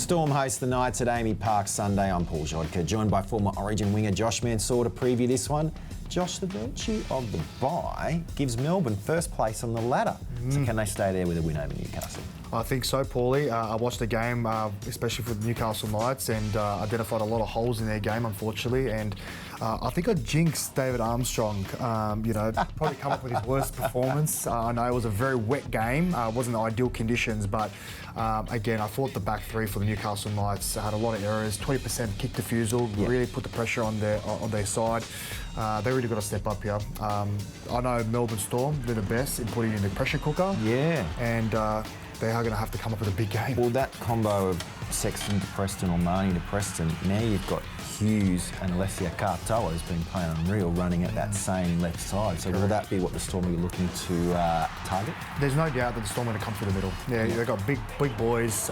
Storm host the Knights at Amy Park Sunday. I'm Paul Grzadka, joined by former Origin winger Josh Mansour to preview this one. Josh, the virtue of the bye gives Melbourne first place on the ladder. So can they stay there with a win over Newcastle? I think so, Paulie. I watched the game, especially for the Newcastle Knights, and identified a lot of holes in their game, unfortunately. And I think I jinxed David Armstrong. Probably come up with his worst performance. I know it was a very wet game. It wasn't ideal conditions, but again, I thought the back three for the Newcastle Knights had a lot of errors. 20% kick defusal, really put the pressure on their side. They really got to step up here. I know Melbourne Storm, they're the best in putting in the pressure cooker. Yeah. And they are going to have to come up with a big game. Well, that combo of Sexton to Preston or Marnie to Preston, now you've got Hughes and Alessia Katoa has been playing unreal, running at that same left side. So will that be what the Storm are looking to target? There's no doubt that the Storm are going to come through the middle. Yeah, they've got big boys,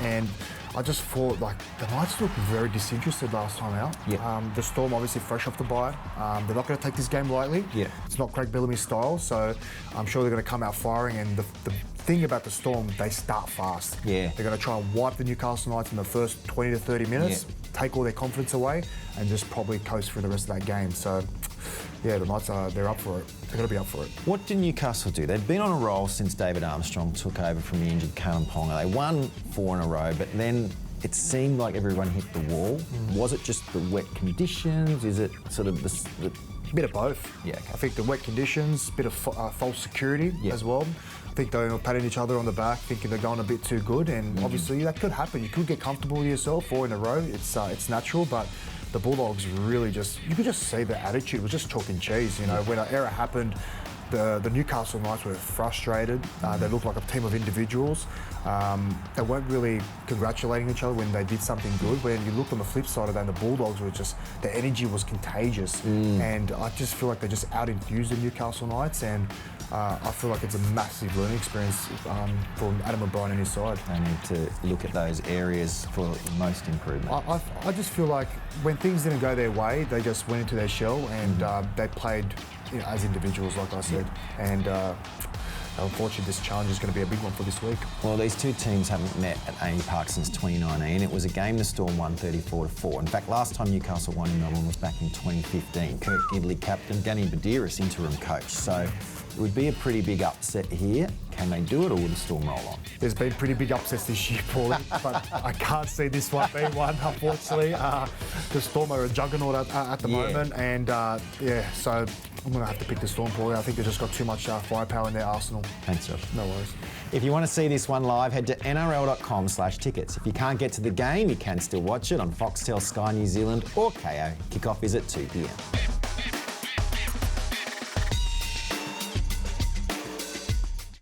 and I just thought the Knights looked very disinterested last time out. The Storm obviously fresh off the bye. They're not going to take this game lightly. It's not Craig Bellamy's style, so I'm sure they're going to come out firing. And the thing about the Storm, they start fast. They're going to try and wipe the Newcastle Knights in the first 20 to 30 minutes, take all their confidence away, and just probably coast through the rest of that game. So, yeah, the Knights they're up for it. They're going to be up for it. What did Newcastle do? They've been on a roll since David Armstrong took over from the injured Callum Ponga. They won 4 in a row, but then it seemed like everyone hit the wall. Was it just the wet conditions? Is it sort of the bit of both. I think the wet conditions, bit of false security as well. I think they were patting each other on the back, thinking they're going a bit too good, and obviously that could happen. You could get comfortable with yourself 4 in a row. It's natural, but the Bulldogs really you could just see the attitude was just chalk and cheese. When an error happened, the Newcastle Knights were frustrated. They looked like a team of individuals. They weren't really congratulating each other when they did something good. When you look on the flip side of that, the Bulldogs were just, the energy was contagious. And I just feel like they just out-infused the Newcastle Knights, and I feel like it's a massive learning experience for Adam O'Brien and his side. They need to look at those areas for the most improvement. I just feel like when things didn't go their way, they just went into their shell and they played as individuals, like I said. And unfortunately, this challenge is going to be a big one for this week. Well, these two teams haven't met at Amy Park since 2019. It was a game the Storm won 34-4. In fact, last time Newcastle won in Melbourne was back in 2015. Kurt Italy captain, Danny Badiris interim coach. So it would be a pretty big upset here. Can they do it, or will the Storm roll on? There's been pretty big upsets this year, Paulie, but I can't see this one being one, unfortunately. The Storm are a juggernaut at the moment, and so I'm going to have to pick the Storm, Paulie. I think they've just got too much firepower in their arsenal. Thanks, Josh. No worries. If you want to see this one live, head to nrl.com/tickets. If you can't get to the game, you can still watch it on Foxtel, Sky New Zealand or KO. Kickoff is at 2 p.m.